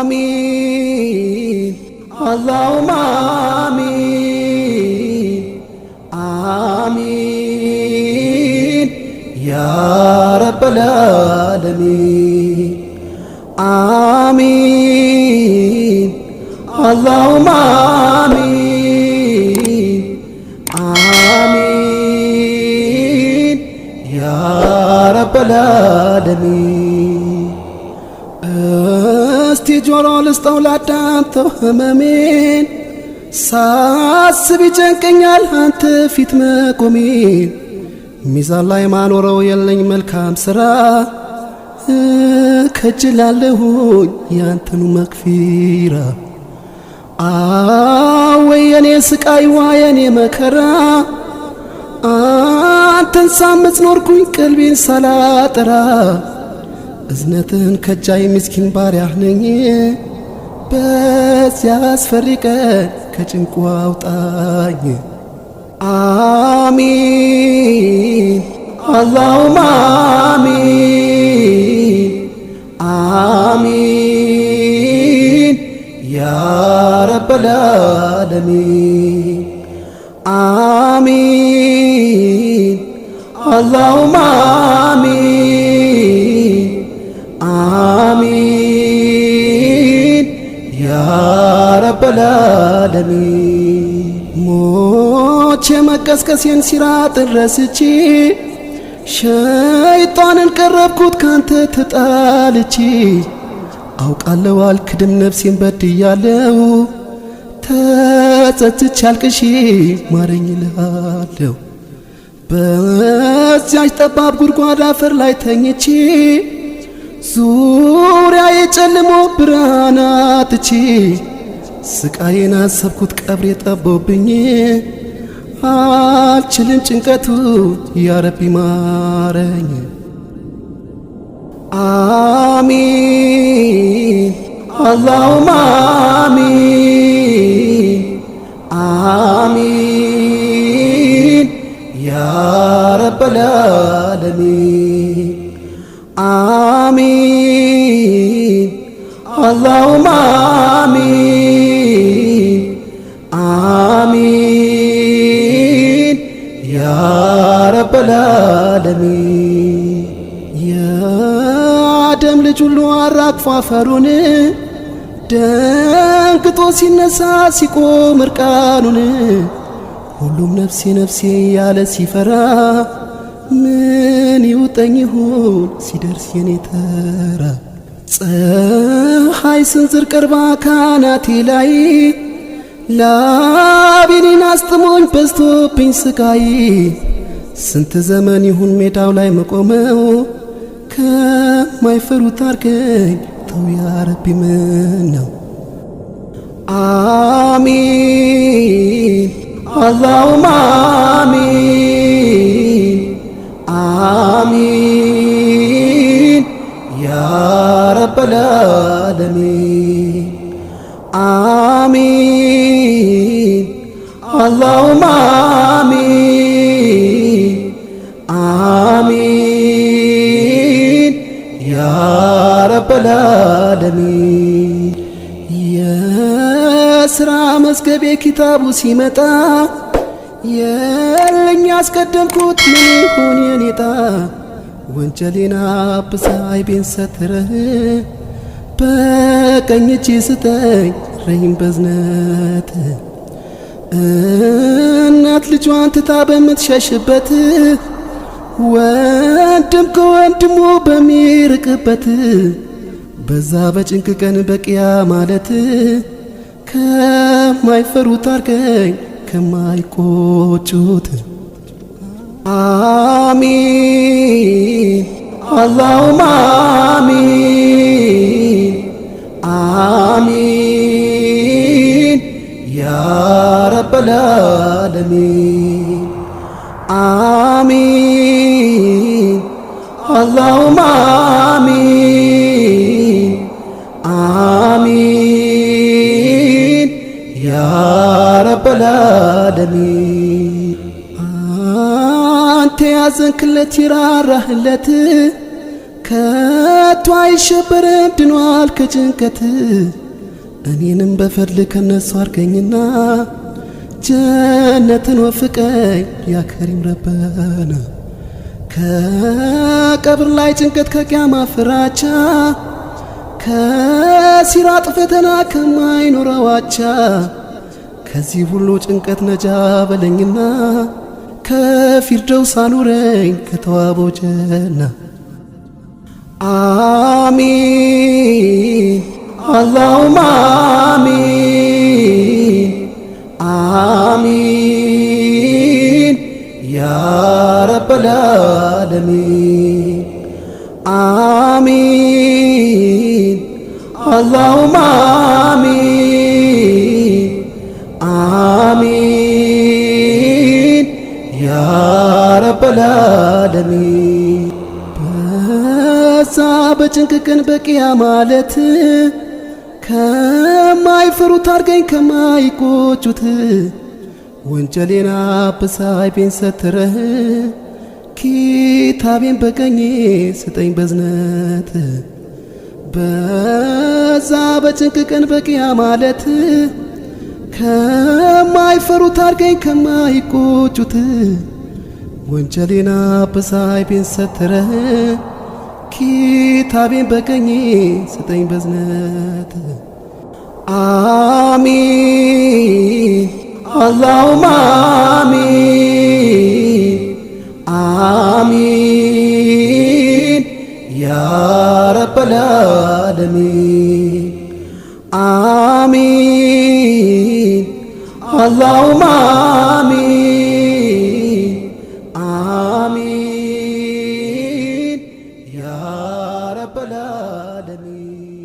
آمين اللهم آمين آمين يا رب العالمين آمين اللهم آمين آمين يا رب العالمين استجوار الاستولاد أنت هممين ሳስብ ይጨንቀኛል አንተ ፊት መቆሜን ሚዛን ላይ ማኖረው የለኝ መልካም ስራ ከጅላለሁኝ ያንተኑ መክፊራ አወይ የኔ ስቃይ የኔ መከራ አንተን ሳመጽ ኖርኩኝ ቀልቤን ሳላጠራ እዝነትን ከጃይ ምስኪን ባሪያህ ነኝ በዚያ አስፈሪ ቀን ከጭንቁ አውጣኝ آمين اللهم آمين آمين يا رب العالمين آمين اللهم آمين آمين يا رب العالمين ሞቼ መቀስቀሴን ሲራጥ ረስቼ ሸይጣንን ቀረብኩት ካንተ ተጣልቼ አውቃለሁ አልክድም ነፍሴን በድያለሁ ተጸጽቼ አልቅሼ ማረኝ እልሃለሁ በዚያች ጠባብ ጉድጓድ አፈር ላይ ተኝቼ ዙሪያዬ ጨልሞ ብርሃን አጥቼ ስቃዬን አሰብኩት ቀብሬ ጠቦብኝ አልችልም ጭንቀቱ ያ ረቢ ማረኝ آمين اللهم آمين آمين يا رب العالمين آمين اللهم آمين آمين يا رب العالمين يا آدم لجلو አራግፎ አፈሩን ደንግጦ ሲነሳ ሲቆም እርቃኑን ሁሉም ነፍሴ ነፍሴ ያለ ሲፈራ ምን ይውጠኝ ይሁን ሲደርስ የኔ ተራ ፀሐይ ስንዝር ቀርባ ካናቴ ላይ ላቤኔን አስጥሞኝ በዝቶብኝ ስቃይ ስንት ዘመን ይሁን ሜዳው ላይ መቆመው ከማይፈሩት አርገኝ ተው ያ ረቢ ምነው آمين اللهم آمين آمين يا رب العالمين آمين اللهم آمين آمين يا رب العالمين يا سرا مسكبي كتابو سيمتا የለኝ ያስቀደምኩት ምን ይሁን የኔታ ወንጀሌና በሳይ ቤን ሰትረህ በቀኝ እጅ ስጠኝ ረሂም በዝነት እናት ልጇን ትታ በምትሸሽበት ወንድም ከወንድሙ በሚርቅበት በዛ በጭንቅ ቀን በቂያ ማለት ከማይፈሩት አርገኝ ከማይቆጩት آمين اللهم آمين آمين يا رب العالمين آمين اللهم آمين آمين يا رب العالمين አንተ ያዘንክለት ይራራህለት ከቶ አይሸበርም ድኗል ከጭንቀት እኔንም በፈድል ከነሱ አርገኝና ጀነትን ወፍቀኝ ያ ከሪም ረበና ከቀብር ላይ ጭንቀት ከቂያማ ፍራቻ ከሲራጥ ፈተና ከማይኖረው አቻ ከዚህ ሁሉ ጭንቀት ነጃ በለኝና ከፊርደውስ አኑረኝ ከተዋበው ጀና አሚን اللهم آمين آمين يا رب العالمين آمين اللهم آمين آمين يا رب العالمين በጭንቅቅን በቂያ ማለት ከማይፈሩት አርገኝ ከማይቆጩት ወንጀሌና በሳይቤን ሰትረህ ኪታቤን በቀኜ ስጠኝ በዝነት በዛ በጭንቅቅን በቂያ ማለት ከማይፈሩት አርገኝ ከማይቆጩት ወንጀሌና በሳይቤን ሰትረህ ኪታቤን በቀኜ ስጠኝ በዝነት አሚን اللهم آمين آمين يا رب العالمين آمين اللهم آمين آمين يا رب العالمين